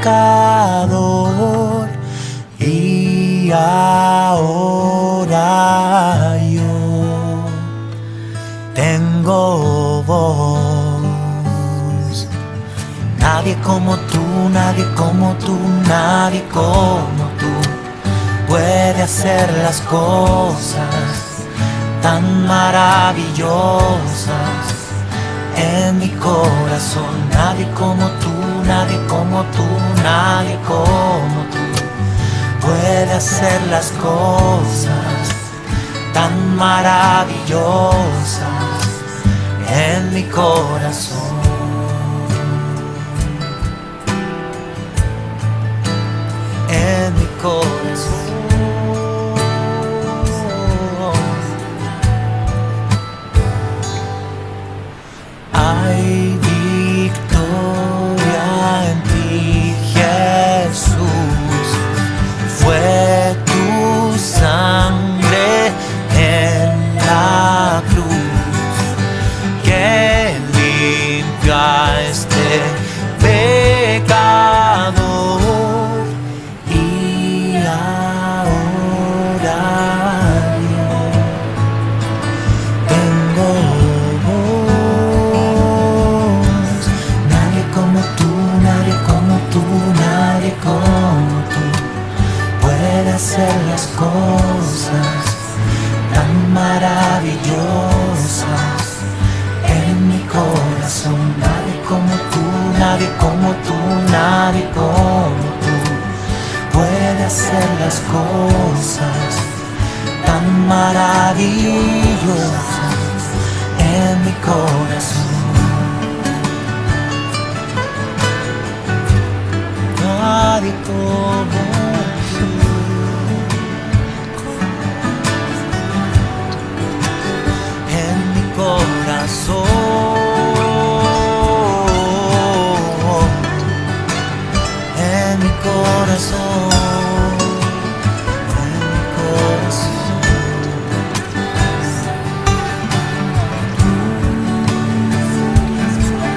pecador, y ahora yo tengo voz. Nadie como tú, nadie como tú, nadie como tú puede hacer las cosas tan maravillosas en mi corazón. Nadie como tú, nadie como tú, nadie como tú puede hacer las cosas tan maravillosas en mi corazón. En mi corazón. Hay victoria en ti, Jesús. Fue tu sangre en la cruz que limpia este pecador, y ahora yo tengo voz. Nadie como tú, nadie como tú, nadie como tú puede hacer las cosas tan maravillosas en mi corazón. Nadie como tú, nadie como tú, nadie como tú puede hacer las cosas tan maravillosas en mi corazón. Nadie como tú. En mi corazón, en mi corazón, en mi corazón.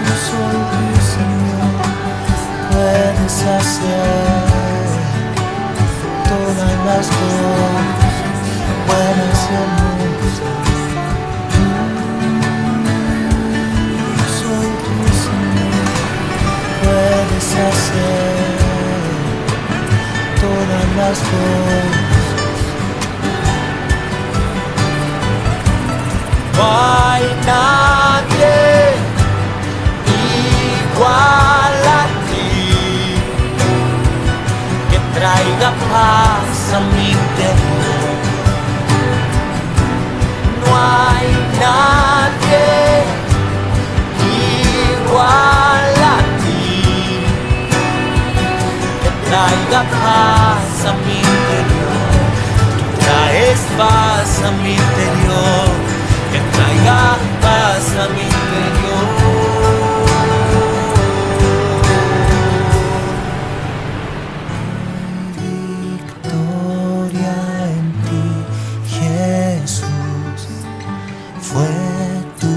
Tú soy tu Señor, puedes hacer todas las cosas buenas y hermosas. Puedes hacer todas las cosas. No hay nadie igual a ti que traiga paz a mi interior. No hay nadie igual a ti que traiga paz a mi interior. Tú traes paz a mi interior, que traiga paz a mi interior. Victoria en ti, Jesús. Fue tu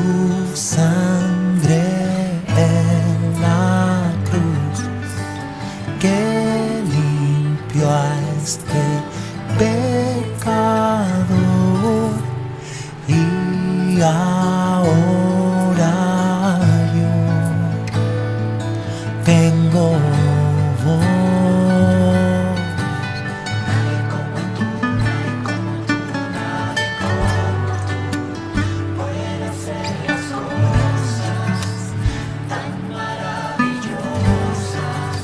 sangre en la cruz que limpió a este pecador, y ahora yo tengo voz. Nadie como tú, nadie como tú, nadie como tú puede hacer las cosas tan maravillosas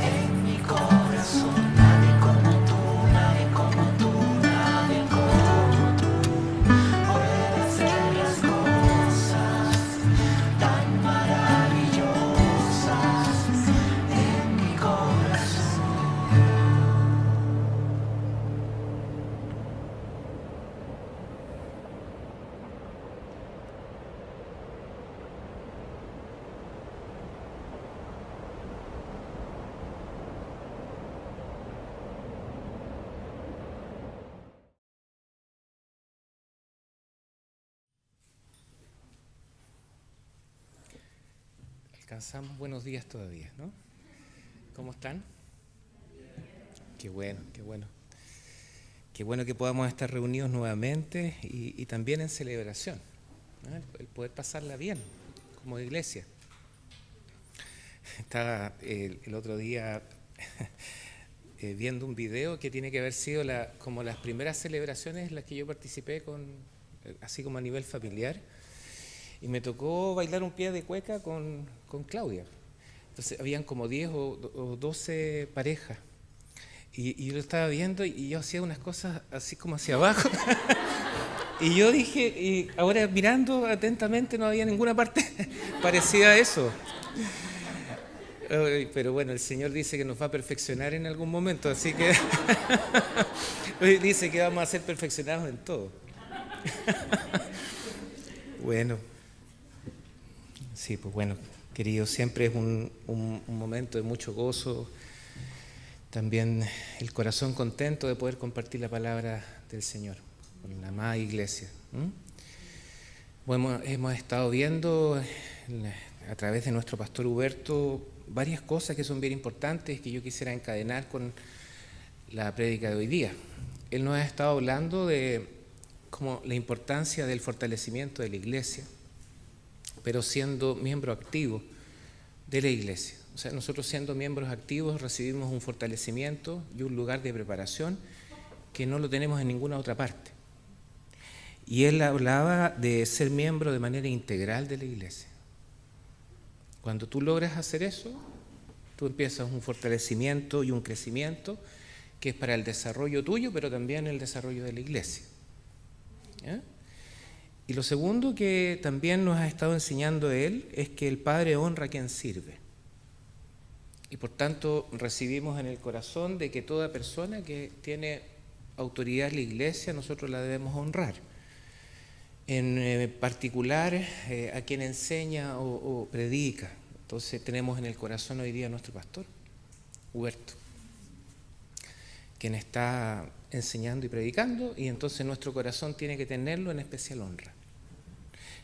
en mi corazón. Nadie como tú, nadie como tú, nadie como tú puede hacer las cosas tan maravillosas en mi corazón. Alcanzamos buenos días todavía, ¿no? ¿Cómo están? Qué bueno, qué bueno. Qué bueno que podamos estar reunidos nuevamente y también en celebración, ¿no? El poder pasarla bien como iglesia. Estaba el otro día viendo un video que tiene que haber sido como las primeras celebraciones en las que yo participé así como a nivel familiar, y me tocó bailar un pie de cueca con Claudia. Entonces habían como 10 o 12 parejas. Y yo lo estaba viendo y yo hacía unas cosas así como hacia abajo. Y yo dije, y ahora mirando atentamente no había ninguna parte parecida a eso. Pero bueno, el Señor dice que nos va a perfeccionar en algún momento, así que dice que vamos a ser perfeccionados en todo. Bueno, sí, pues bueno, querido, siempre es un momento de mucho gozo. También el corazón contento de poder compartir la palabra del Señor con la amada iglesia. Bueno, hemos estado viendo a través de nuestro pastor Huberto varias cosas que son bien importantes que yo quisiera encadenar con la prédica de hoy día. Él nos ha estado hablando de como la importancia del fortalecimiento de la iglesia, pero siendo miembro activo de la iglesia. O sea, nosotros siendo miembros activos recibimos un fortalecimiento y un lugar de preparación que no lo tenemos en ninguna otra parte. Y él hablaba de ser miembro de manera integral de la iglesia. Cuando tú logras hacer eso, tú empiezas un fortalecimiento y un crecimiento que es para el desarrollo tuyo, pero también el desarrollo de la iglesia. ¿Ya? Y lo segundo que también nos ha estado enseñando él es que el Padre honra a quien sirve. Y por tanto recibimos en el corazón de que toda persona que tiene autoridad en la iglesia nosotros la debemos honrar. En particular a quien enseña o predica. Entonces tenemos en el corazón hoy día a nuestro pastor, Huberto, quien está enseñando y predicando, y entonces nuestro corazón tiene que tenerlo en especial honra.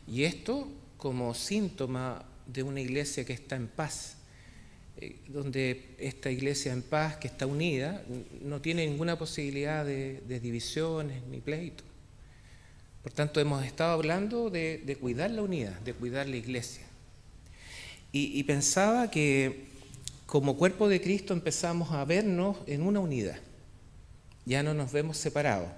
Y esto como síntoma de una iglesia que está en paz, donde esta iglesia en paz, que está unida, no tiene ninguna posibilidad de divisiones ni pleitos. Por tanto, hemos estado hablando de cuidar la unidad, de cuidar la iglesia. Y pensaba que como cuerpo de Cristo empezamos a vernos en una unidad. Ya no nos vemos separados.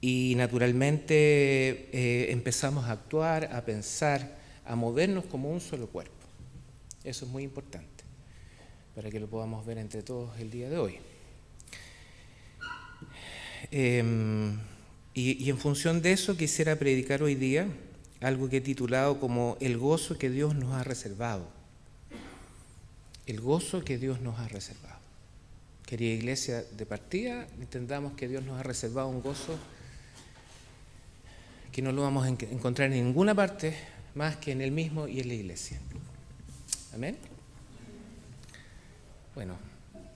Y naturalmente empezamos a actuar, a pensar, a movernos como un solo cuerpo. Eso es muy importante para que lo podamos ver entre todos el día de hoy. Y en función de eso quisiera predicar hoy día algo que he titulado como el gozo que Dios nos ha reservado. El gozo que Dios nos ha reservado. Querida iglesia, de partida entendamos que Dios nos ha reservado un gozo que no lo vamos a encontrar en ninguna parte más que en Él mismo y en la iglesia. Amén. Bueno,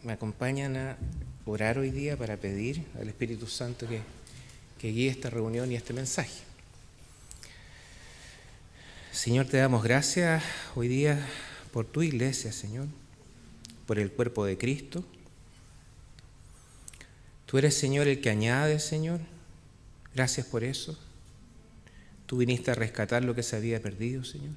me acompañan a orar hoy día para pedir al Espíritu Santo que guíe esta reunión y este mensaje. Señor, te damos gracias hoy día por tu iglesia, Señor, por el cuerpo de Cristo. Tú eres, Señor, el que añade, Señor. Gracias por eso. Tú viniste a rescatar lo que se había perdido, Señor.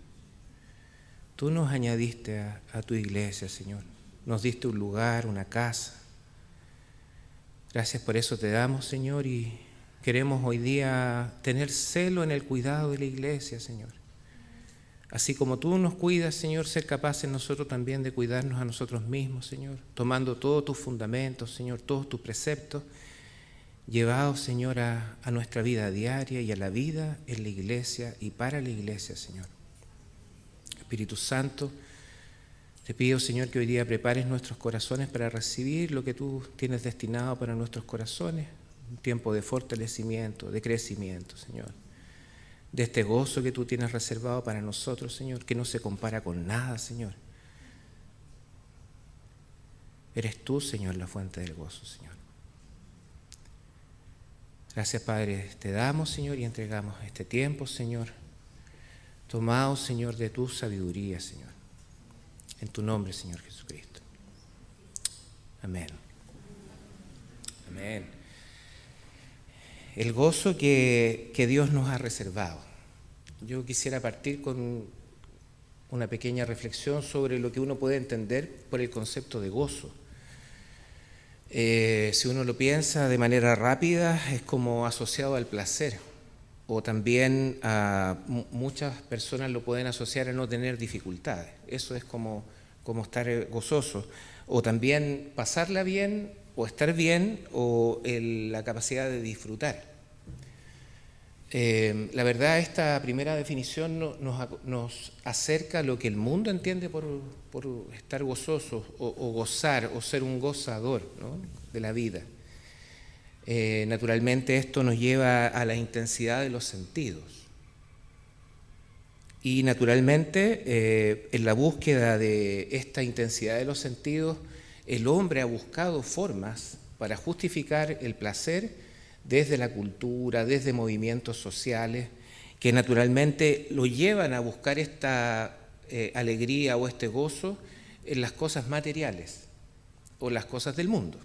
Tú nos añadiste a tu iglesia, Señor. Nos diste un lugar, una casa. Gracias por eso te damos, Señor, y queremos hoy día tener celo en el cuidado de la iglesia, Señor. Así como tú nos cuidas, Señor, ser capaces nosotros también de cuidarnos a nosotros mismos, Señor, tomando todos tus fundamentos, Señor, todos tus preceptos, llevados, Señor, a nuestra vida diaria y a la vida en la iglesia y para la iglesia, Señor. Espíritu Santo, te pido, Señor, que hoy día prepares nuestros corazones para recibir lo que tú tienes destinado para nuestros corazones, un tiempo de fortalecimiento, de crecimiento, Señor, de este gozo que tú tienes reservado para nosotros, Señor, que no se compara con nada, Señor. Eres tú, Señor, la fuente del gozo, Señor. Gracias, Padre, te damos, Señor, y entregamos este tiempo, Señor, tomado, Señor, de tu sabiduría, Señor. En tu nombre, Señor Jesucristo. Amén. Amén. El gozo que Dios nos ha reservado. Yo quisiera partir con una pequeña reflexión sobre lo que uno puede entender por el concepto de gozo. Si uno lo piensa de manera rápida, es como asociado al placer, o también muchas personas lo pueden asociar a no tener dificultades. Eso es como estar gozoso, o también pasarla bien, o estar bien, o la capacidad de disfrutar. La verdad, esta primera definición nos acerca a lo que el mundo entiende por estar gozoso o gozar o ser un gozador, ¿no?, de la vida. Naturalmente esto nos lleva a la intensidad de los sentidos. Y naturalmente en la búsqueda de esta intensidad de los sentidos, el hombre ha buscado formas para justificar el placer desde la cultura, desde movimientos sociales, que naturalmente lo llevan a buscar esta alegría o este gozo en las cosas materiales o las cosas del mundo.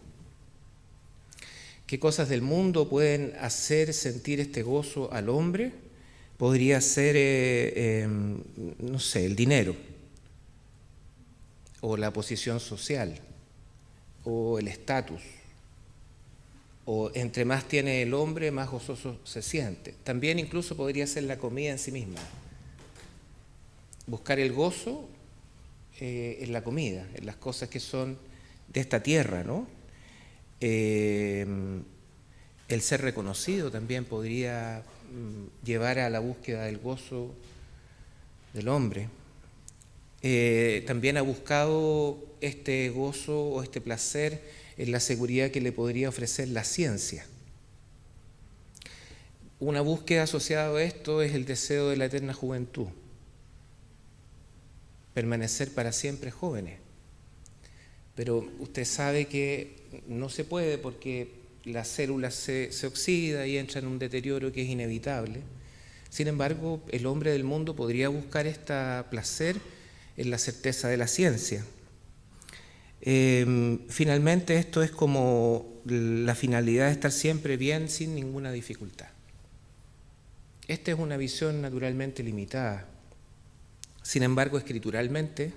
¿Qué cosas del mundo pueden hacer sentir este gozo al hombre? Podría ser, no sé, el dinero, o la posición social, o el estatus, o entre más tiene el hombre, más gozoso se siente. También incluso podría ser la comida en sí misma. Buscar el gozo en la comida, en las cosas que son de esta tierra, ¿no? El ser reconocido también podría llevar a la búsqueda del gozo del hombre. También ha buscado este gozo o este placer en la seguridad que le podría ofrecer la ciencia. Una búsqueda asociada a esto es el deseo de la eterna juventud, permanecer para siempre jóvenes. Pero usted sabe que no se puede porque la célula se oxida y entra en un deterioro que es inevitable. Sin embargo, el hombre del mundo podría buscar este placer en la certeza de la ciencia. Finalmente, esto es como la finalidad de estar siempre bien sin ninguna dificultad. Esta es una visión naturalmente limitada. Sin embargo, escrituralmente,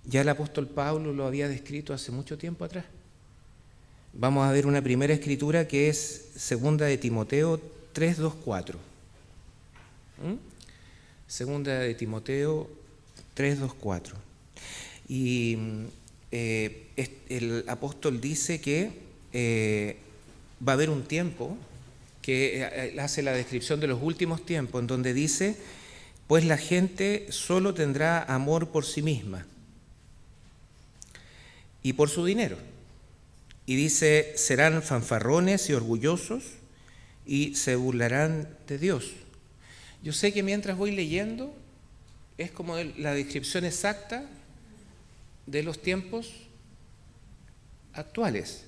ya el apóstol Pablo lo había descrito hace mucho tiempo atrás. Vamos a ver una primera escritura que es segunda de Timoteo 3, 2, 4. Segunda de Timoteo 3, 2, 4. Y el apóstol dice que va a haber un tiempo que hace la descripción de los últimos tiempos, en donde dice, pues la gente solo tendrá amor por sí misma y por su dinero. Y dice, serán fanfarrones y orgullosos y se burlarán de Dios. Yo sé que mientras voy leyendo, es como la descripción exacta de los tiempos actuales.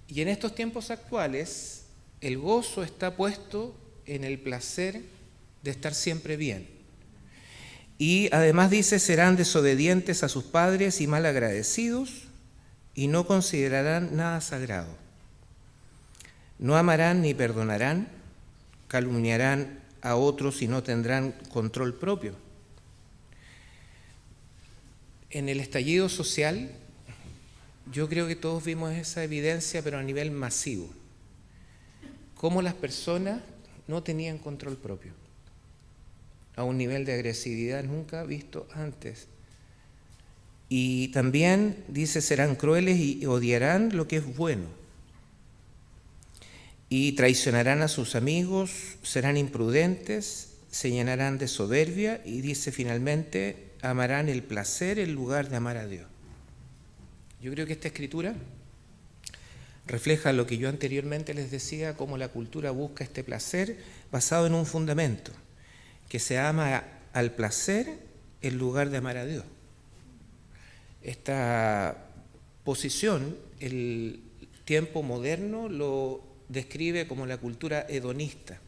Y en estos tiempos actuales, el gozo está puesto en el placer de estar siempre bien. Y además dice, serán desobedientes a sus padres y malagradecidos y no considerarán nada sagrado. No amarán ni perdonarán, calumniarán a otros y no tendrán control propio. En el estallido social, yo creo que todos vimos esa evidencia, pero a nivel masivo. Cómo las personas no tenían control propio, a un nivel de agresividad nunca visto antes. Y también dice, serán crueles y odiarán lo que es bueno. Y traicionarán a sus amigos, serán imprudentes, se llenarán de soberbia y dice finalmente, amarán el placer en lugar de amar a Dios. Yo creo que esta escritura refleja lo que yo anteriormente les decía, cómo la cultura busca este placer basado en un fundamento, que se ama al placer en lugar de amar a Dios. Esta posición, el tiempo moderno lo describe como la cultura hedonista,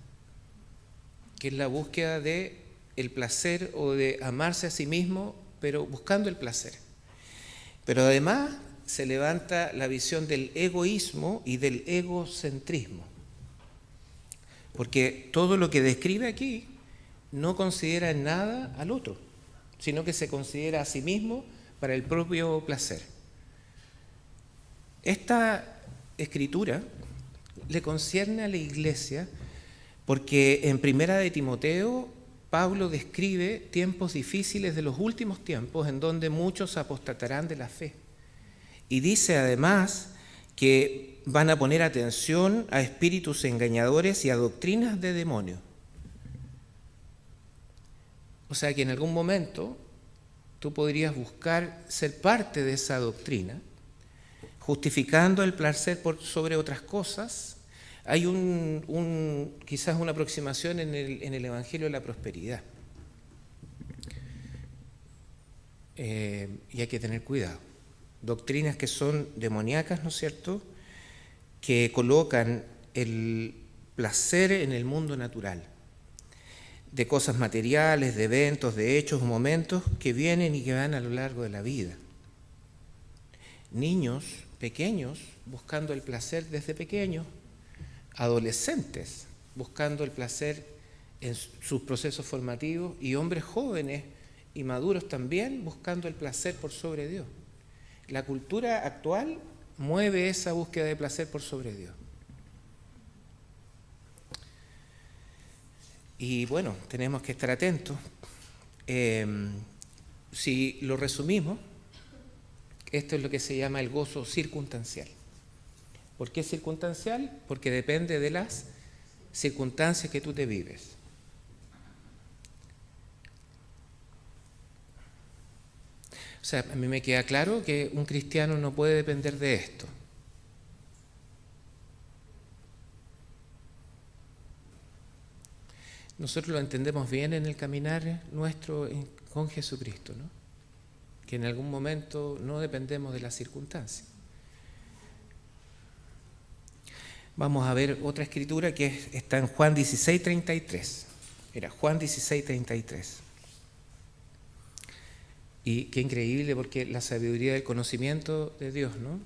que es la búsqueda de el placer o de amarse a sí mismo, pero buscando el placer. Pero además se levanta la visión del egoísmo y del egocentrismo. Porque todo lo que describe aquí no considera en nada al otro, sino que se considera a sí mismo para el propio placer. Esta escritura le concierne a la Iglesia porque en Primera de Timoteo Pablo describe tiempos difíciles de los últimos tiempos en donde muchos apostatarán de la fe. Y dice además que van a poner atención a espíritus engañadores y a doctrinas de demonios. O sea que en algún momento tú podrías buscar ser parte de esa doctrina, justificando el placer sobre otras cosas. Hay quizás una aproximación en el Evangelio de la prosperidad. Y hay que tener cuidado. Doctrinas que son demoníacas, ¿no es cierto?, que colocan el placer en el mundo natural, de cosas materiales, de eventos, de hechos, momentos que vienen y que van a lo largo de la vida. Niños pequeños buscando el placer desde pequeños, adolescentes buscando el placer en sus procesos formativos y hombres jóvenes y maduros también buscando el placer por sobre Dios. La cultura actual mueve esa búsqueda de placer por sobre Dios. Y bueno, tenemos que estar atentos. Si lo resumimos, esto es lo que se llama el gozo circunstancial. ¿Por qué circunstancial? Porque depende de las circunstancias que tú te vives. O sea, a mí me queda claro que un cristiano no puede depender de esto. Nosotros lo entendemos bien en el caminar nuestro con Jesucristo, ¿no? Que en algún momento no dependemos de las circunstancias. Vamos a ver otra escritura que está en Juan 16:33. Mira, Juan 16:33. Y qué increíble, porque la sabiduría del conocimiento de Dios, ¿no?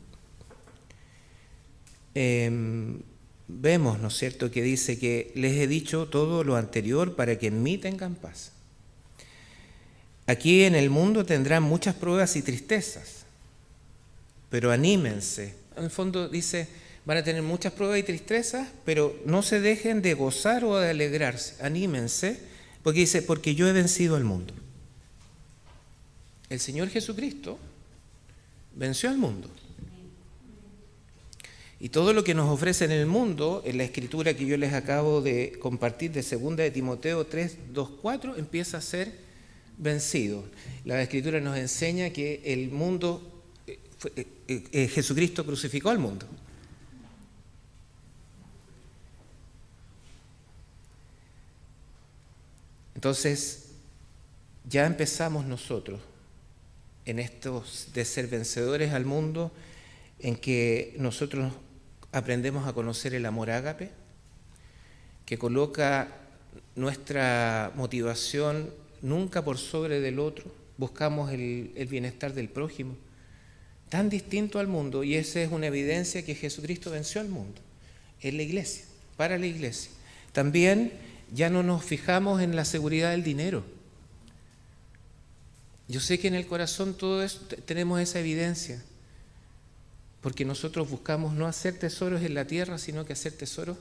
Vemos, ¿no es cierto?, que dice que les he dicho todo lo anterior para que en mí tengan paz. Aquí en el mundo tendrán muchas pruebas y tristezas, pero anímense. En el fondo dice, van a tener muchas pruebas y tristezas, pero no se dejen de gozar o de alegrarse. Anímense, porque dice, porque yo he vencido al mundo. El Señor Jesucristo venció al mundo. Y todo lo que nos ofrece en el mundo, en la escritura que yo les acabo de compartir de 2 de Timoteo 3:2-4, empieza a ser vencido. La escritura nos enseña que el mundo, Jesucristo crucificó al mundo. Entonces, ya empezamos nosotros en estos de ser vencedores al mundo, en que nosotros aprendemos a conocer el amor ágape, que coloca nuestra motivación nunca por sobre del otro, buscamos el bienestar del prójimo, tan distinto al mundo, y esa es una evidencia que Jesucristo venció al mundo, en la iglesia, para la iglesia. También ya no nos fijamos en la seguridad del dinero. Yo sé que en el corazón todo eso, tenemos esa evidencia, porque nosotros buscamos no hacer tesoros en la tierra, sino que hacer tesoros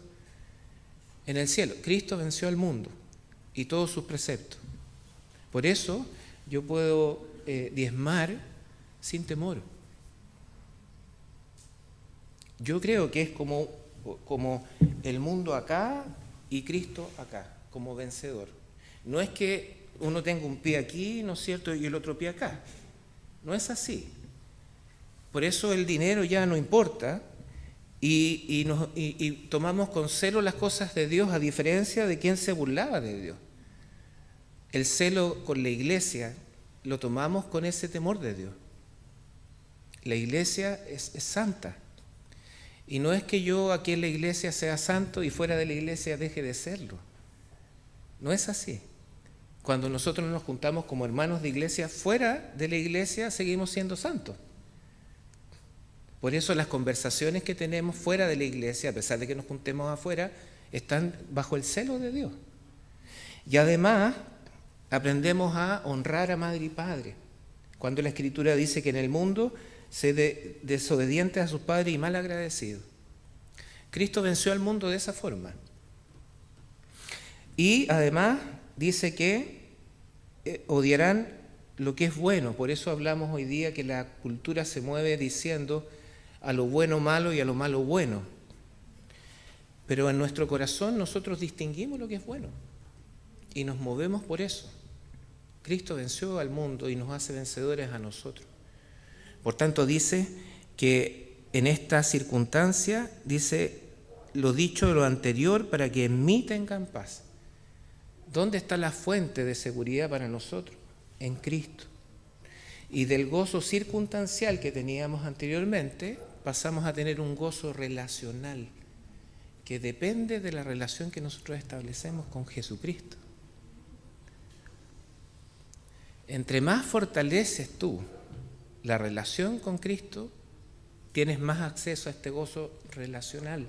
en el cielo. Cristo venció al mundo y todos sus preceptos. Por eso yo puedo diezmar sin temor. Yo creo que es como el mundo acá y Cristo acá, como vencedor. No es que uno tenga un pie aquí, ¿no es cierto?, y el otro pie acá. No es así. Por eso el dinero ya no importa y tomamos con celo las cosas de Dios, a diferencia de quien se burlaba de Dios. El celo con la iglesia lo tomamos con ese temor de Dios. La iglesia es santa. Y no es que yo aquí en la iglesia sea santo y fuera de la iglesia deje de serlo. No es así. Cuando nosotros nos juntamos como hermanos de iglesia, fuera de la iglesia seguimos siendo santos. Por eso las conversaciones que tenemos fuera de la iglesia, a pesar de que nos juntemos afuera, están bajo el celo de Dios. Y además aprendemos a honrar a madre y padre. Cuando la Escritura dice que en el mundo se desobedientes a sus padres y mal agradecidos. Cristo venció al mundo de esa forma. Y además dice que odiarán lo que es bueno. Por eso hablamos hoy día que la cultura se mueve diciendo a lo bueno malo y a lo malo bueno. Pero en nuestro corazón nosotros distinguimos lo que es bueno y nos movemos por eso. Cristo venció al mundo y nos hace vencedores a nosotros. Por tanto dice que en esta circunstancia, dice lo dicho de lo anterior para que en mí tengan paz. ¿Dónde está la fuente de seguridad para nosotros? En Cristo. Y del gozo circunstancial que teníamos anteriormente, pasamos a tener un gozo relacional, que depende de la relación que nosotros establecemos con Jesucristo. Entre más fortaleces tú la relación con Cristo, tienes más acceso a este gozo relacional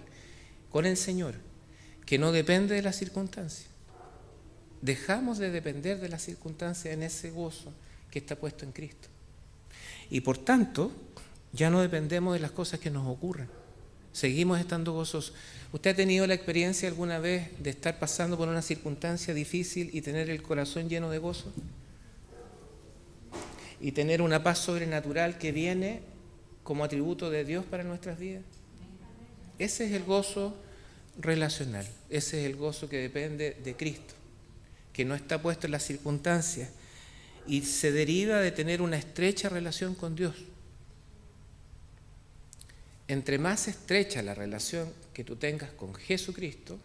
con el Señor, que no depende de las circunstancias. Dejamos de depender de las circunstancias en ese gozo que está puesto en Cristo. Y por tanto, ya no dependemos de las cosas que nos ocurren. Seguimos estando gozosos. ¿Usted ha tenido la experiencia alguna vez de estar pasando por una circunstancia difícil y tener el corazón lleno de gozo? Y tener una paz sobrenatural que viene como atributo de Dios para nuestras vidas. Ese es el gozo relacional. Ese es el gozo que depende de Cristo, que no está puesto en las circunstancias y se deriva de tener una estrecha relación con Dios. Entre más estrecha la relación que tú tengas con Jesucristo,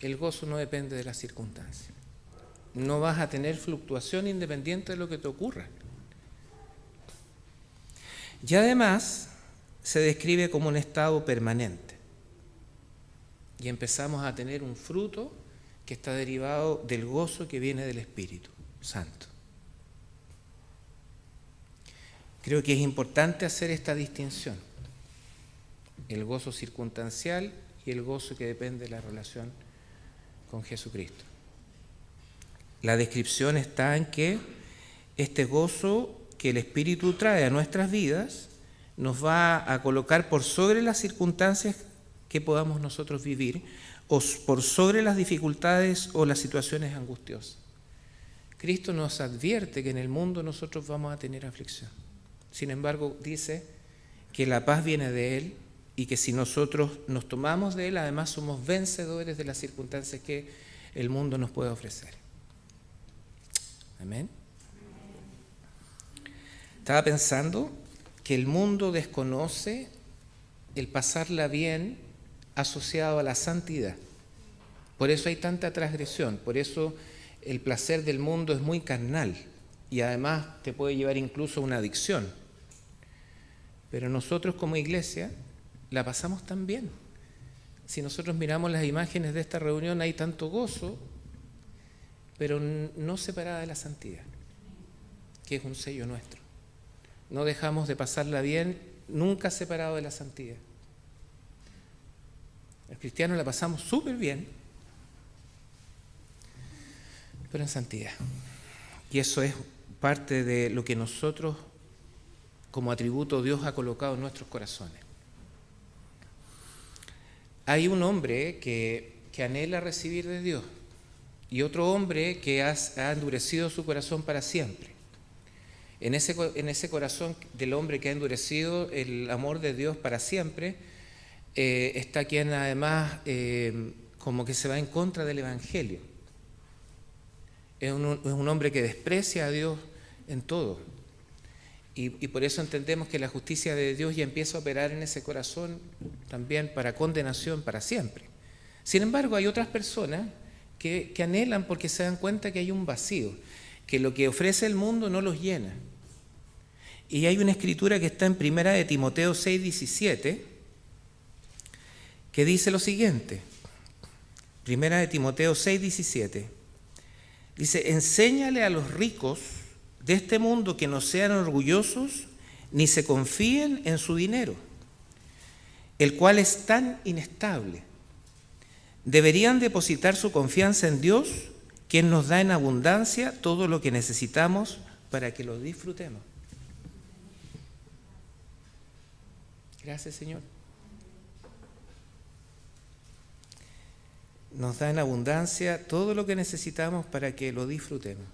el gozo no depende de las circunstancias. No vas a tener fluctuación independiente de lo que te ocurra. Y además se describe como un estado permanente. Y empezamos a tener un fruto que está derivado del gozo que viene del Espíritu Santo. Creo que es importante hacer esta distinción. El gozo circunstancial y el gozo que depende de la relación con Jesucristo. La descripción está en que este gozo que el Espíritu trae a nuestras vidas nos va a colocar por sobre las circunstancias que podamos nosotros vivir o por sobre las dificultades o las situaciones angustiosas. Cristo nos advierte que en el mundo nosotros vamos a tener aflicción. Sin embargo, dice que la paz viene de Él y que si nosotros nos tomamos de Él, además somos vencedores de las circunstancias que el mundo nos puede ofrecer. Amén. Estaba pensando que el mundo desconoce el pasarla bien asociado a la santidad. Por eso hay tanta transgresión, por eso el placer del mundo es muy carnal y además te puede llevar incluso a una adicción. Pero nosotros como iglesia la pasamos tan bien. Si nosotros miramos las imágenes de esta reunión, hay tanto gozo, pero no separada de la santidad, que es un sello nuestro. No dejamos de pasarla bien, nunca separado de la santidad. Los cristianos la pasamos súper bien, pero en santidad. Y eso es parte de lo que nosotros, como atributo, Dios ha colocado en nuestros corazones. Hay un hombre que anhela recibir de Dios y otro hombre que ha endurecido su corazón para siempre. En ese corazón del hombre que ha endurecido el amor de Dios para siempre, está quien además como que se va en contra del Evangelio. Es un hombre que desprecia a Dios en todo. Y por eso entendemos que la justicia de Dios ya empieza a operar en ese corazón también para condenación para siempre. Sin embargo, hay otras personas que anhelan porque se dan cuenta que hay un vacío, que lo que ofrece el mundo no los llena. Y hay una escritura que está en 1 de Timoteo 6:17, que dice lo siguiente. 1 de Timoteo 6:17. Dice, enséñale a los ricos de este mundo que no sean orgullosos ni se confíen en su dinero, el cual es tan inestable. Deberían depositar su confianza en Dios, quien nos da en abundancia todo lo que necesitamos para que lo disfrutemos. Gracias, Señor. Nos da en abundancia todo lo que necesitamos para que lo disfrutemos.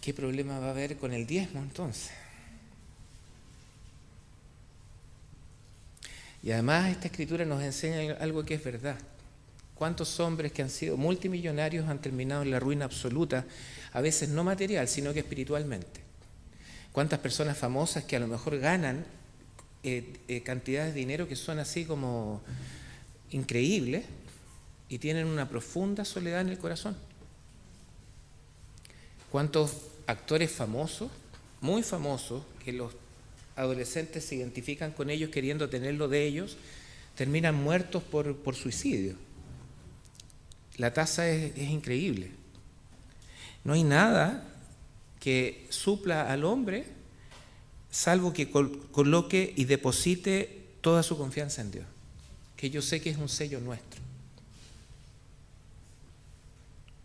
¿Qué problema va a haber con el diezmo entonces? Y además esta escritura nos enseña algo que es verdad. ¿Cuántos hombres que han sido multimillonarios han terminado en la ruina absoluta, a veces no material, sino que espiritualmente? ¿Cuántas personas famosas que a lo mejor ganan cantidades de dinero que son así como increíbles y tienen una profunda soledad en el corazón? ¿Cuántos actores famosos, muy famosos, que los adolescentes se identifican con ellos queriendo tenerlo de ellos, terminan muertos por suicidio? La tasa es increíble. No hay nada que supla al hombre salvo que coloque y deposite toda su confianza en Dios, que yo sé que es un sello nuestro.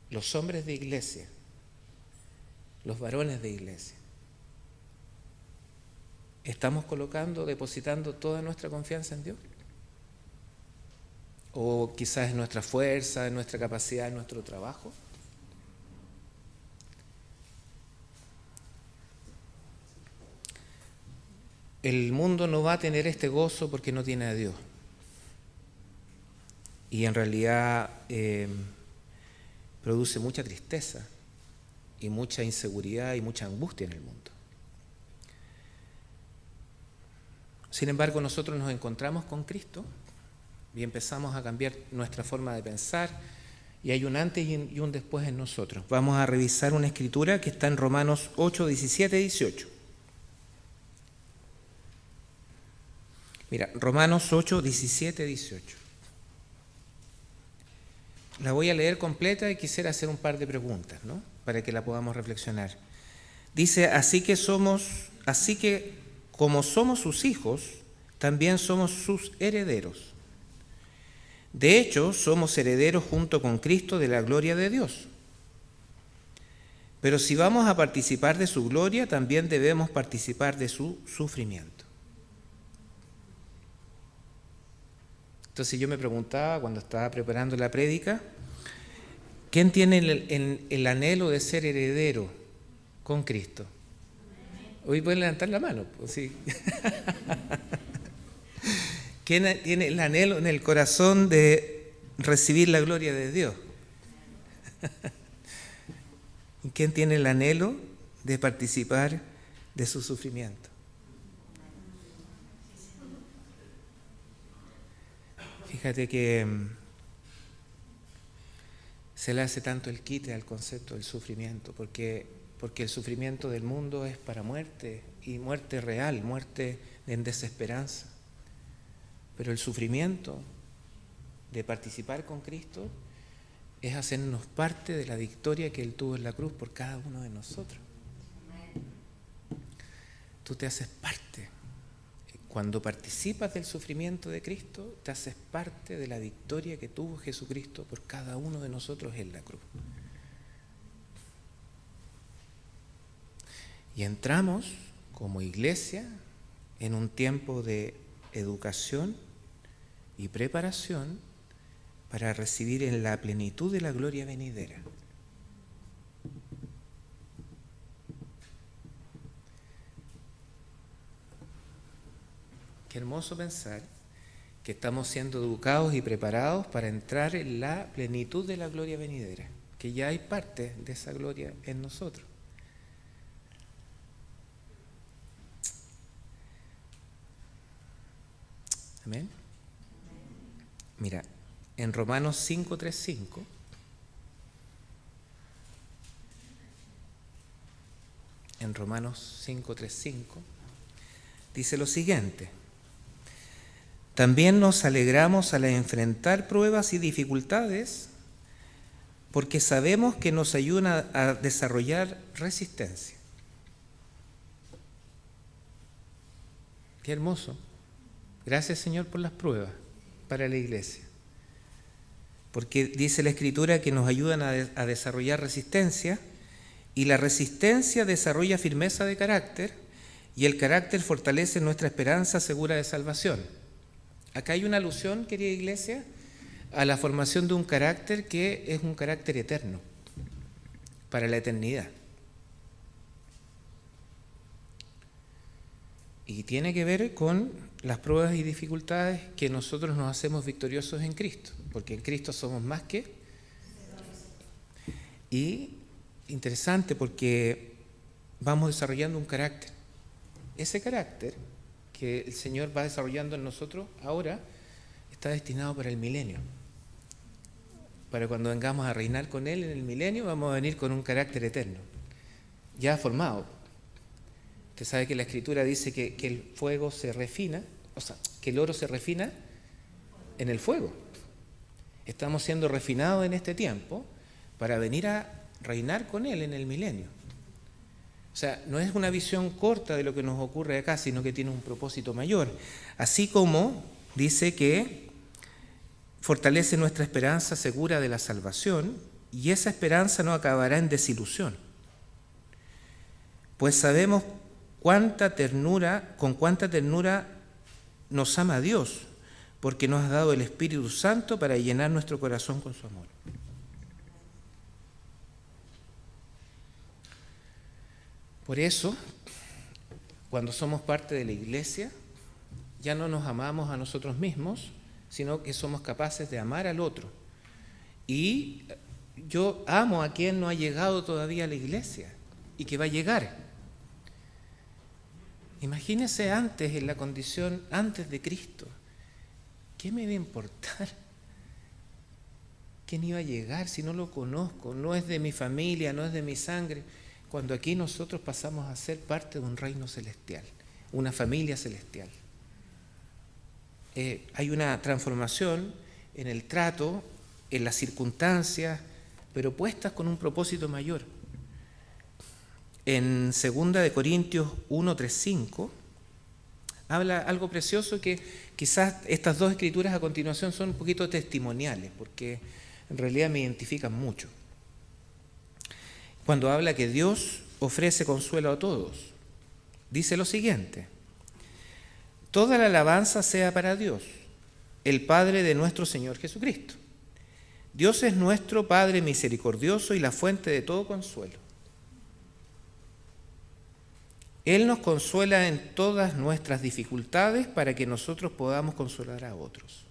Los hombres de iglesia, los varones de iglesia, ¿estamos depositando toda nuestra confianza en Dios? ¿O quizás en nuestra fuerza, en nuestra capacidad, en nuestro trabajo? El mundo no va a tener este gozo porque no tiene a Dios. Y en realidad produce mucha tristeza y mucha inseguridad y mucha angustia en el mundo. Sin embargo, nosotros nos encontramos con Cristo y empezamos a cambiar nuestra forma de pensar, y hay un antes y un después en nosotros. Vamos a revisar una escritura que está en Romanos 8, 17, 18. Mira, Romanos 8, 17, 18. La voy a leer completa y quisiera hacer un par de preguntas, ¿no?, para que la podamos reflexionar. Dice, así que como somos sus hijos, también somos sus herederos. De hecho, somos herederos junto con Cristo de la gloria de Dios. Pero si vamos a participar de su gloria, también debemos participar de su sufrimiento. Entonces yo me preguntaba cuando estaba preparando la prédica, ¿quién tiene el anhelo de ser heredero con Cristo? Hoy pueden levantar la mano, pues sí. ¿Quién tiene el anhelo en el corazón de recibir la gloria de Dios? ¿Quién tiene el anhelo de participar de su sufrimiento? Fíjate que se le hace tanto el quite al concepto del sufrimiento, porque el sufrimiento del mundo es para muerte, y muerte real, muerte en desesperanza. Pero el sufrimiento de participar con Cristo es hacernos parte de la victoria que Él tuvo en la cruz por cada uno de nosotros. Tú te haces parte. Cuando participas del sufrimiento de Cristo, te haces parte de la victoria que tuvo Jesucristo por cada uno de nosotros en la cruz. Y entramos como iglesia en un tiempo de educación y preparación para recibir en la plenitud de la gloria venidera. Qué hermoso pensar que estamos siendo educados y preparados para entrar en la plenitud de la gloria venidera, que ya hay parte de esa gloria en nosotros. Amén. Mira, en Romanos 5:3-5, dice lo siguiente: también nos alegramos al enfrentar pruebas y dificultades, porque sabemos que nos ayudan a desarrollar resistencia. Qué hermoso. Gracias, Señor, por las pruebas para la iglesia. Porque dice la Escritura que nos ayudan a desarrollar resistencia, y la resistencia desarrolla firmeza de carácter, y el carácter fortalece nuestra esperanza segura de salvación. Acá hay una alusión, querida iglesia, a la formación de un carácter que es un carácter eterno, para la eternidad. Y tiene que ver con las pruebas y dificultades que nosotros nos hacemos victoriosos en Cristo, porque en Cristo somos más que. Y interesante porque vamos desarrollando un carácter. Ese carácter que el Señor va desarrollando en nosotros ahora está destinado para el milenio. Para cuando vengamos a reinar con Él en el milenio, vamos a venir con un carácter eterno, ya formado. Usted sabe que la Escritura dice que el fuego se refina, o sea, que el oro se refina en el fuego. Estamos siendo refinados en este tiempo para venir a reinar con Él en el milenio. O sea, no es una visión corta de lo que nos ocurre acá, sino que tiene un propósito mayor. Así como dice que fortalece nuestra esperanza segura de la salvación, y esa esperanza no acabará en desilusión. Pues sabemos con cuánta ternura nos ama Dios, porque nos ha dado el Espíritu Santo para llenar nuestro corazón con su amor. Por eso, cuando somos parte de la iglesia, ya no nos amamos a nosotros mismos, sino que somos capaces de amar al otro. Y yo amo a quien no ha llegado todavía a la iglesia y que va a llegar. Imagínese antes, en la condición antes de Cristo. ¿Qué me va a importar? ¿Quién iba a llegar si no lo conozco? No es de mi familia, no es de mi sangre. Cuando aquí nosotros pasamos a ser parte de un reino celestial, una familia celestial. Hay una transformación en el trato, en las circunstancias, pero puestas con un propósito mayor. En 2 Corintios 1:3-5 habla algo precioso que quizás estas dos escrituras a continuación son un poquito testimoniales, porque en realidad me identifican mucho. Cuando habla que Dios ofrece consuelo a todos, dice lo siguiente: toda la alabanza sea para Dios, el Padre de nuestro Señor Jesucristo. Dios es nuestro Padre misericordioso y la fuente de todo consuelo. Él nos consuela en todas nuestras dificultades para que nosotros podamos consolar a otros.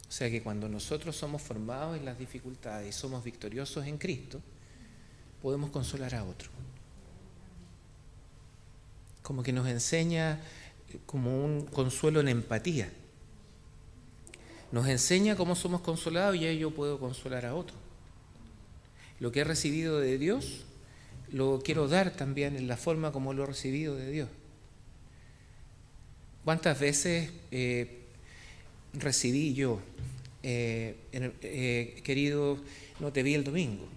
O sea que cuando nosotros somos formados en las dificultades y somos victoriosos en Cristo, podemos consolar a otro. Como que nos enseña como un consuelo en empatía. Nos enseña cómo somos consolados y ahí yo puedo consolar a otro. Lo que he recibido de Dios, lo quiero dar también en la forma como lo he recibido de Dios. ¿Cuántas veces recibí yo, querido, no te vi el domingo?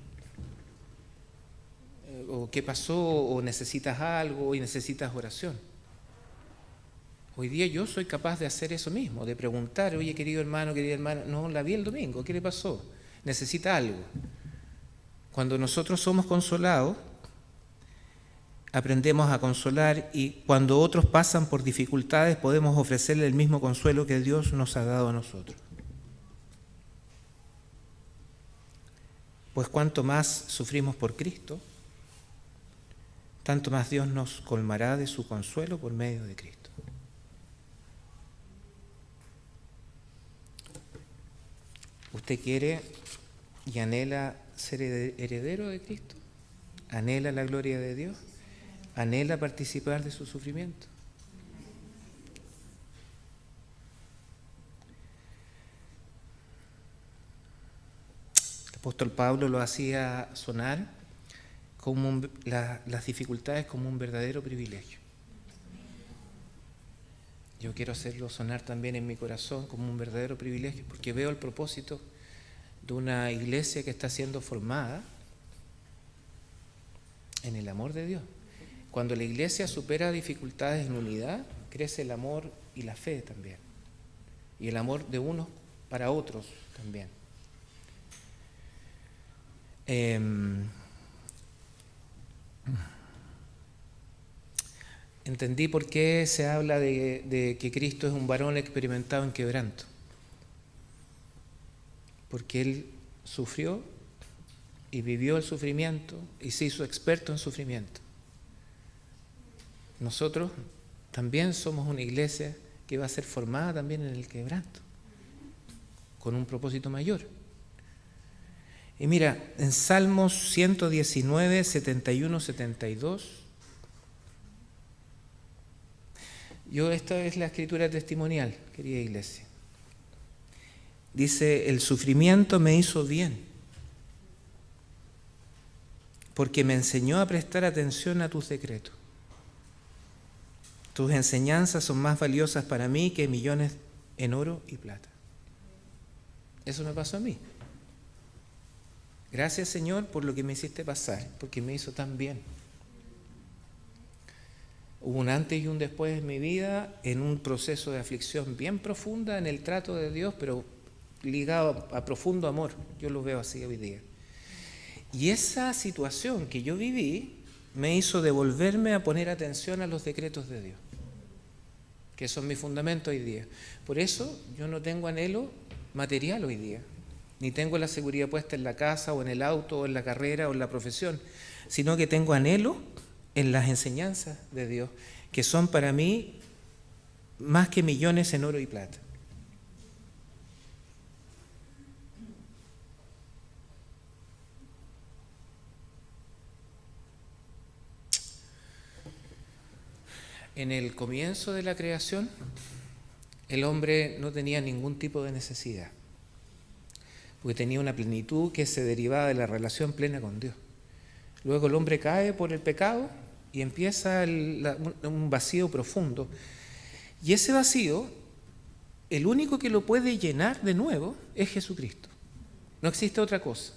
O qué pasó, o necesitas algo y necesitas oración. Hoy día yo soy capaz de hacer eso mismo, de preguntar: oye, querido hermano, querida hermana, no la vi el domingo, ¿qué le pasó? ¿Necesita algo? Cuando nosotros somos consolados, aprendemos a consolar, y cuando otros pasan por dificultades podemos ofrecerle el mismo consuelo que Dios nos ha dado a nosotros. Pues cuanto más sufrimos por Cristo, tanto más Dios nos colmará de su consuelo por medio de Cristo. ¿Usted quiere y anhela ser heredero de Cristo? ¿Anhela la gloria de Dios? ¿Anhela participar de su sufrimiento? El apóstol Pablo lo hacía sonar como las dificultades como un verdadero privilegio. Yo quiero hacerlo sonar también en mi corazón como un verdadero privilegio, porque veo el propósito de una iglesia que está siendo formada en el amor de Dios. Cuando la iglesia supera dificultades en unidad, crece el amor y la fe también. Y el amor de unos para otros también. Entendí por qué se habla de que Cristo es un varón experimentado en quebranto. Porque Él sufrió y vivió el sufrimiento y se hizo experto en sufrimiento. Nosotros también somos una iglesia que va a ser formada también en el quebranto, con un propósito mayor. Y mira, en Salmos 119, 71, 72, esta es la escritura testimonial, querida iglesia. Dice, el sufrimiento me hizo bien, porque me enseñó a prestar atención a tus decretos. Tus enseñanzas son más valiosas para mí que millones en oro y plata. Eso me pasó a mí. Gracias, Señor, por lo que me hiciste pasar, porque me hizo tan bien. Hubo un antes y un después en mi vida, en un proceso de aflicción bien profunda en el trato de Dios, pero ligado a profundo amor. Yo lo veo así hoy día. Y esa situación que yo viví me hizo devolverme a poner atención a los decretos de Dios, que son mi fundamento hoy día. Por eso yo no tengo anhelo material hoy día, ni tengo la seguridad puesta en la casa o en el auto o en la carrera o en la profesión, sino que tengo anhelo en las enseñanzas de Dios, que son para mí más que millones en oro y plata. En el comienzo de la creación, el hombre no tenía ningún tipo de necesidad, porque tenía una plenitud que se derivaba de la relación plena con Dios. Luego el hombre cae por el pecado y empieza un vacío profundo. Y ese vacío, el único que lo puede llenar de nuevo es Jesucristo. No existe otra cosa.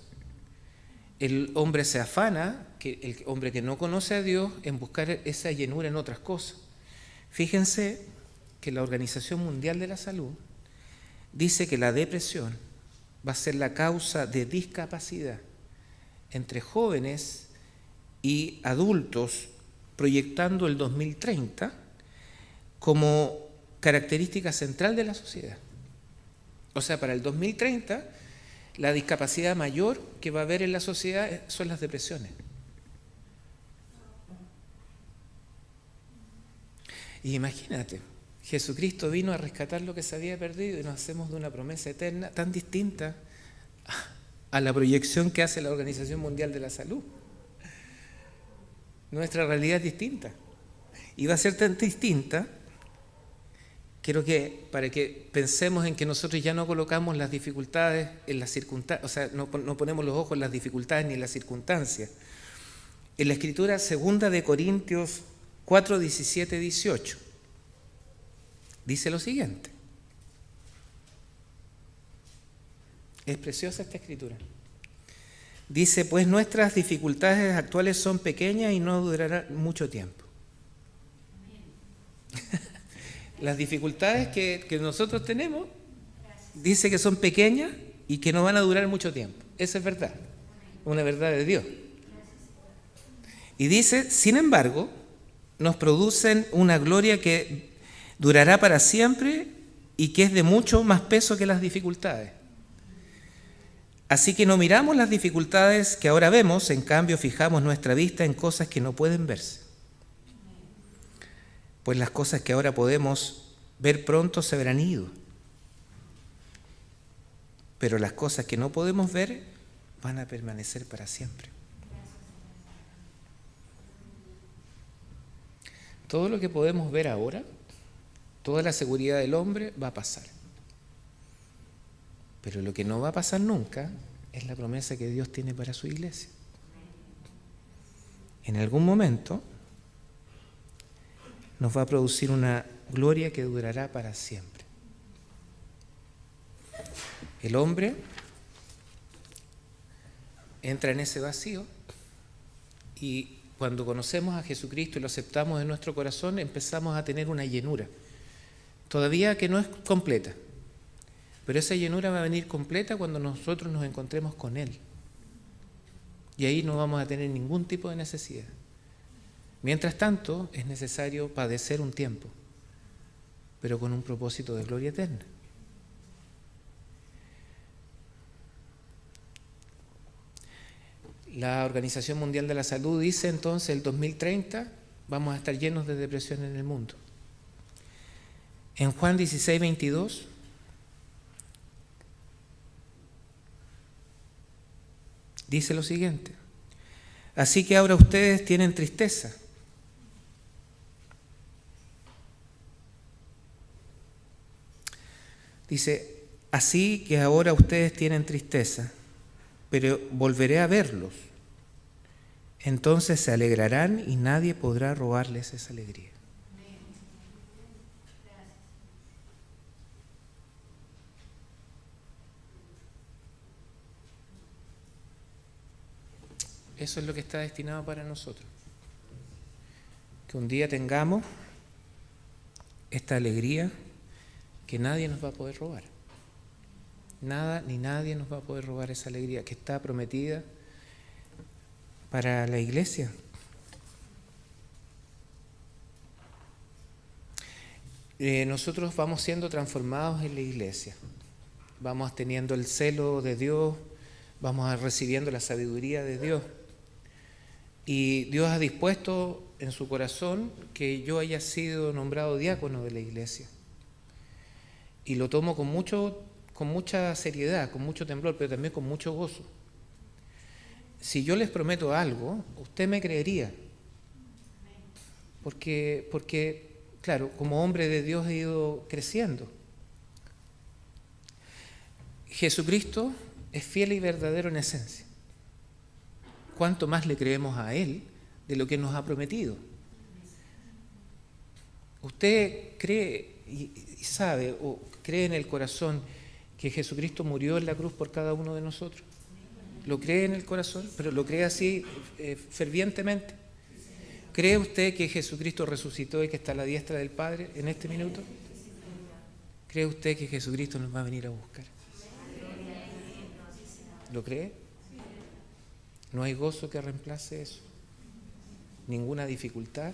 El hombre se afana, el hombre que no conoce a Dios, en buscar esa llenura en otras cosas. Fíjense que la Organización Mundial de la Salud dice que la depresión va a ser la causa de discapacidad entre jóvenes y adultos, proyectando el 2030 como característica central de la sociedad. O sea, para el 2030, la discapacidad mayor que va a haber en la sociedad son las depresiones. Y imagínate, Jesucristo vino a rescatar lo que se había perdido y nos hacemos de una promesa eterna tan distinta a la proyección que hace la Organización Mundial de la Salud. Nuestra realidad es distinta. Y va a ser tan distinta, quiero que, para que pensemos en que nosotros ya no colocamos las dificultades en las circunstancias, o sea, no ponemos los ojos en las dificultades ni en las circunstancias. En la Escritura 2 de Corintios 4, 17, 18, dice lo siguiente. Es preciosa esta Escritura. Dice, pues nuestras dificultades actuales son pequeñas y no durarán mucho tiempo. Las dificultades que nosotros tenemos, dice que son pequeñas y que no van a durar mucho tiempo. Esa es verdad, una verdad de Dios. Y dice, sin embargo, nos producen una gloria que durará para siempre y que es de mucho más peso que las dificultades. Así que no miramos las dificultades que ahora vemos, en cambio fijamos nuestra vista en cosas que no pueden verse. Pues las cosas que ahora podemos ver pronto se habrán ido. Pero las cosas que no podemos ver van a permanecer para siempre. Todo lo que podemos ver ahora, toda la seguridad del hombre va a pasar. Pero lo que no va a pasar nunca es la promesa que Dios tiene para su iglesia. En algún momento nos va a producir una gloria que durará para siempre. El hombre entra en ese vacío y cuando conocemos a Jesucristo y lo aceptamos en nuestro corazón, empezamos a tener una llenura. Todavía que no es completa, pero esa llenura va a venir completa cuando nosotros nos encontremos con Él. Y ahí no vamos a tener ningún tipo de necesidad. Mientras tanto, es necesario padecer un tiempo, pero con un propósito de gloria eterna. La Organización Mundial de la Salud dice entonces el 2030 vamos a estar llenos de depresión en el mundo. En Juan 16:22 dice lo siguiente: así que ahora ustedes tienen tristeza. Dice, así que ahora ustedes tienen tristeza, pero volveré a verlos. Entonces se alegrarán y nadie podrá robarles esa alegría. Eso es lo que está destinado para nosotros. Que un día tengamos esta alegría que nadie nos va a poder robar. Nada ni nadie nos va a poder robar esa alegría que está prometida para la iglesia. Nosotros vamos siendo transformados en la iglesia. Vamos teniendo el celo de Dios, vamos recibiendo la sabiduría de Dios. Y Dios ha dispuesto en su corazón que yo haya sido nombrado diácono de la iglesia. Y lo tomo con mucha seriedad, con mucho temblor, pero también con mucho gozo. Si yo les prometo algo, usted me creería. Porque, claro, como hombre de Dios he ido creciendo. Jesucristo es fiel y verdadero en esencia. ¿Cuánto más le creemos a Él de lo que nos ha prometido? ¿Usted cree y sabe o cree en el corazón que Jesucristo murió en la cruz por cada uno de nosotros? ¿Lo cree en el corazón? ¿Pero lo cree así fervientemente? ¿Cree usted que Jesucristo resucitó y que está a la diestra del Padre en este minuto? ¿Cree usted que Jesucristo nos va a venir a buscar? ¿Lo cree? No hay gozo que reemplace eso. Ninguna dificultad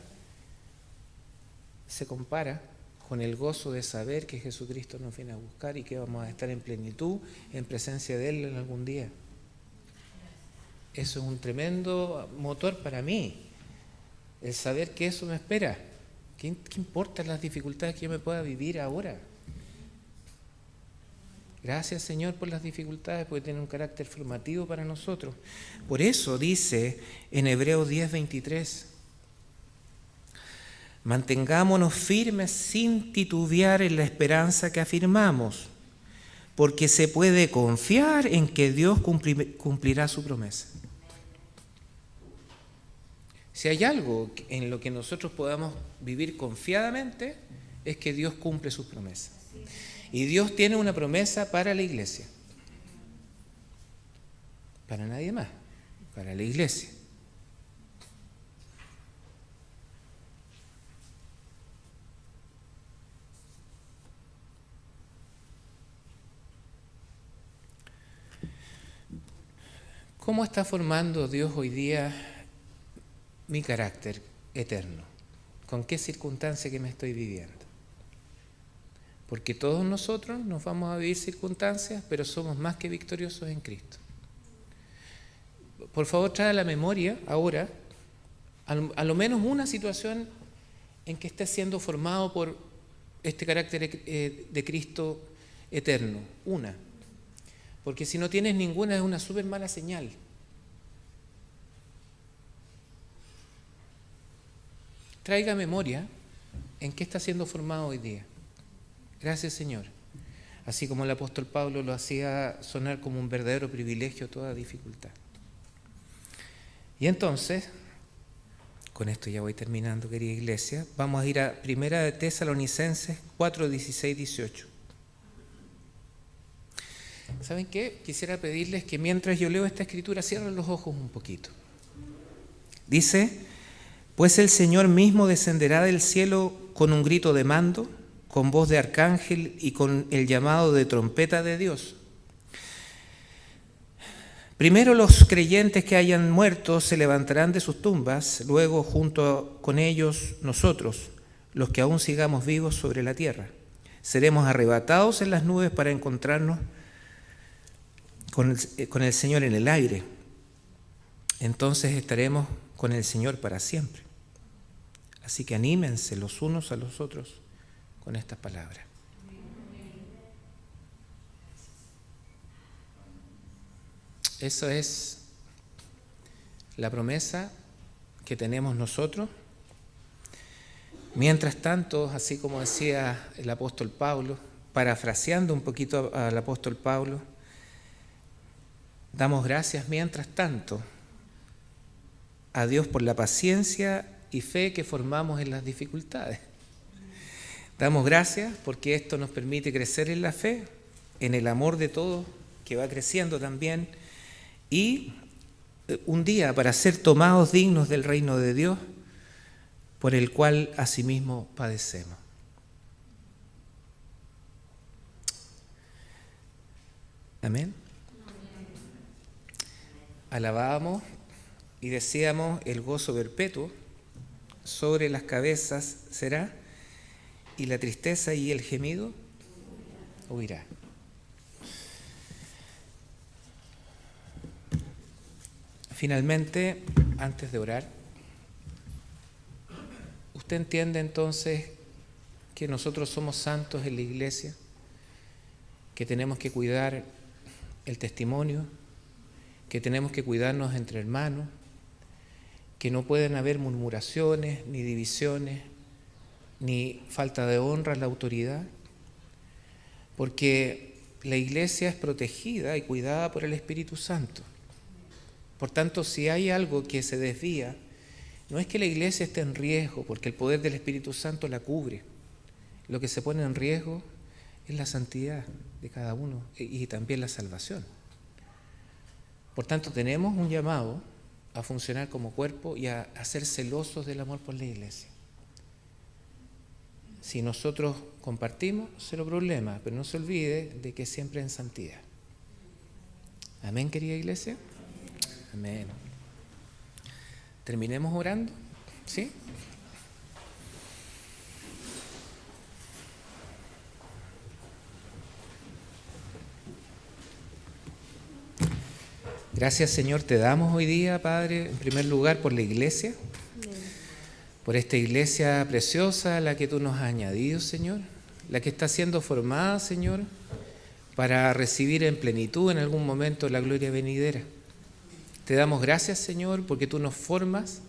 se compara con el gozo de saber que Jesucristo nos viene a buscar y que vamos a estar en plenitud, en presencia de Él en algún día. Eso es un tremendo motor para mí, el saber que eso me espera. ¿Qué importan las dificultades que yo me pueda vivir ahora? Gracias, Señor, por las dificultades, porque tienen un carácter formativo para nosotros. Por eso dice en Hebreos 10:23, mantengámonos firmes sin titubear en la esperanza que afirmamos, porque se puede confiar en que Dios cumplirá su promesa. Si hay algo en lo que nosotros podamos vivir confiadamente, es que Dios cumple sus promesas. Y Dios tiene una promesa para la iglesia. Para nadie más, para la iglesia. ¿Cómo está formando Dios hoy día mi carácter eterno? ¿Con qué circunstancia que me estoy viviendo? Porque todos nosotros nos vamos a vivir circunstancias, pero somos más que victoriosos en Cristo. Por favor, trae a la memoria ahora, a lo menos una situación en que esté siendo formado por este carácter de Cristo eterno. Una. Porque si no tienes ninguna es una súper mala señal. Traiga memoria en qué está siendo formado hoy día. Gracias, Señor. Así como el apóstol Pablo lo hacía sonar como un verdadero privilegio toda dificultad. Y entonces, con esto ya voy terminando, querida iglesia, vamos a ir a 1 de Tesalonicenses 4, 16, 18. ¿Saben qué? Quisiera pedirles que mientras yo leo esta escritura cierren los ojos un poquito. Dice: Pues el Señor mismo descenderá del cielo con un grito de mando, con voz de arcángel y con el llamado de trompeta de Dios. Primero los creyentes que hayan muerto se levantarán de sus tumbas, luego junto con ellos nosotros, los que aún sigamos vivos sobre la tierra. Seremos arrebatados en las nubes para encontrarnos con el Señor en el aire. Entonces estaremos con el Señor para siempre. Así que anímense los unos a los otros con estas palabras. Eso es la promesa que tenemos nosotros. Mientras tanto, así como decía el apóstol Pablo, parafraseando un poquito al apóstol Pablo, damos gracias mientras tanto a Dios por la paciencia y fe que formamos en las dificultades. Damos gracias porque esto nos permite crecer en la fe, en el amor de todos, que va creciendo también, y un día para ser tomados dignos del reino de Dios, por el cual asimismo padecemos. Amén. Alabábamos y decíamos: el gozo perpetuo sobre las cabezas será, y la tristeza y el gemido huirá. Finalmente, antes de orar, ¿usted entiende entonces que nosotros somos santos en la iglesia? Que tenemos que cuidar el testimonio, que tenemos que cuidarnos entre hermanos, que no pueden haber murmuraciones, ni divisiones, ni falta de honra a la autoridad, porque la iglesia es protegida y cuidada por el Espíritu Santo. Por tanto, si hay algo que se desvía, no es que la iglesia esté en riesgo, porque el poder del Espíritu Santo la cubre. Lo que se pone en riesgo es la santidad de cada uno y también la salvación. Por tanto, tenemos un llamado a funcionar como cuerpo y a ser celosos del amor por la iglesia. Si nosotros compartimos, cero problema, pero no se olvide de que siempre en santidad. Amén, querida iglesia. Amén. Terminemos orando, ¿sí? Gracias, Señor, te damos hoy día, Padre, en primer lugar por la iglesia, por esta iglesia preciosa a la que tú nos has añadido, Señor, la que está siendo formada, Señor, para recibir en plenitud en algún momento la gloria venidera. Te damos gracias, Señor, porque tú nos formas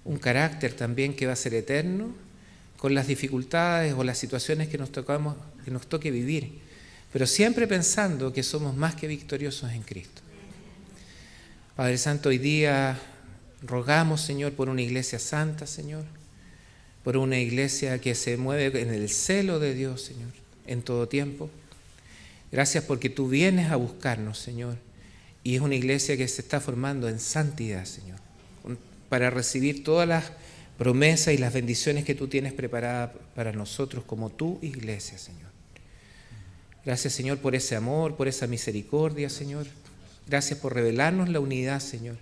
un carácter también que va a ser eterno, con las dificultades o las situaciones que nos toque vivir, pero siempre pensando que somos más que victoriosos en Cristo. Padre Santo, hoy día rogamos, Señor, por una iglesia santa, Señor, por una iglesia que se mueve en el celo de Dios, Señor, en todo tiempo. Gracias porque tú vienes a buscarnos, Señor, y es una iglesia que se está formando en santidad, Señor, para recibir todas las promesas y las bendiciones que tú tienes preparadas para nosotros como tu iglesia, Señor. Gracias, Señor, por ese amor, por esa misericordia, Señor. Gracias por revelarnos la unidad, Señor.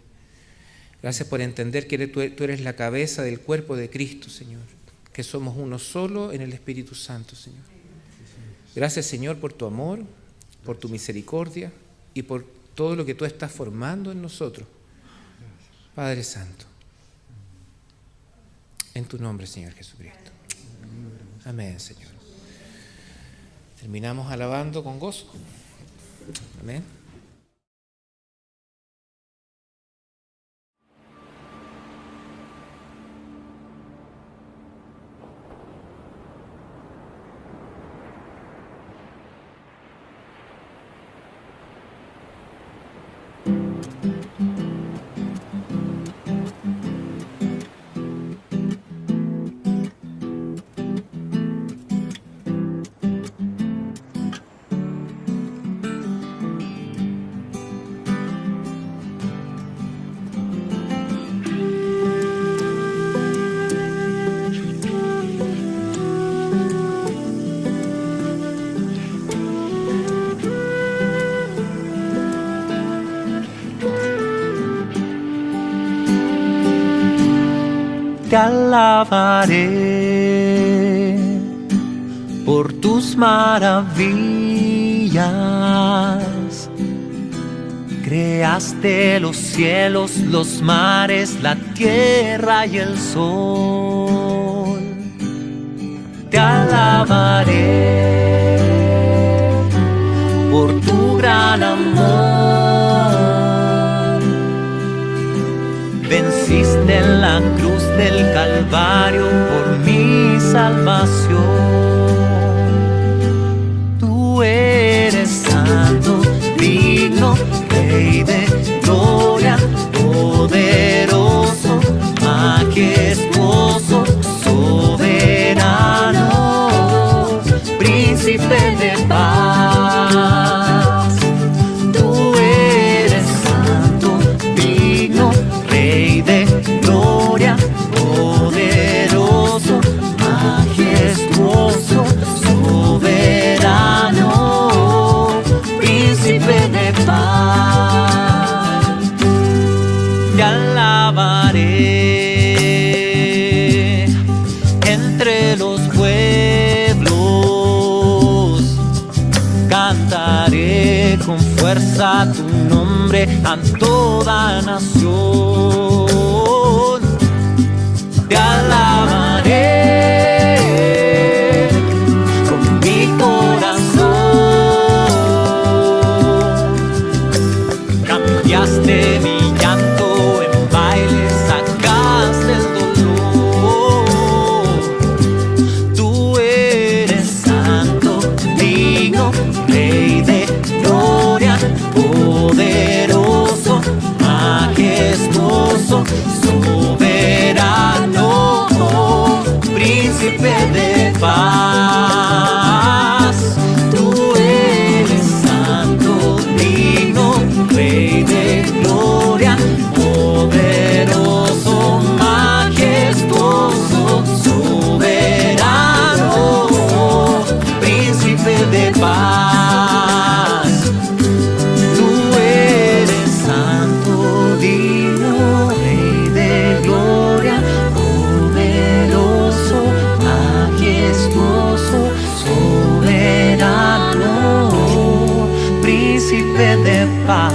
Gracias por entender que tú eres la cabeza del cuerpo de Cristo, Señor, que somos uno solo en el Espíritu Santo, Señor. Gracias, Señor, por tu amor, por tu misericordia y por todo lo que tú estás formando en nosotros, Padre Santo. En tu nombre, Señor Jesucristo. Amén, Señor. Terminamos alabando con gozo. Amén. te alabaré por tus maravillas. Creaste los cielos, los mares, la tierra y el sol. Te alabaré por tu gran amor. Venciste en la cruz del Calvario por mi salvación. Tú eres santo, digno, Rey de gloria, poderoso, majestuoso, soberano, príncipe de paz. Tú eres santo, digno, Rey de gloria, poderoso, majestuoso, soberano, príncipe de paz. Te alabaré entre los pueblos, cantaré con fuerza tu nombre a toda nación. Te alabaré con mi corazón. Cambiaste mi llanto en baile, sacaste el dolor. Tú eres santo, digno, Rey de gloria, poderoso, majestuoso, soberano, príncipe de paz. Tú eres santo, digno, Rey de gloria, poderoso, majestuoso, soberano, príncipe de paz. Tú eres santo, digno, Rey de gloria, poderoso, majestuoso, soberano, príncipe de paz.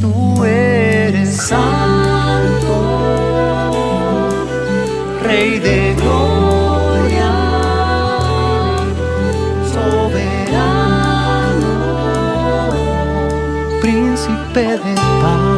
Tú eres santo, Rey de gloria, soberano, príncipe de paz.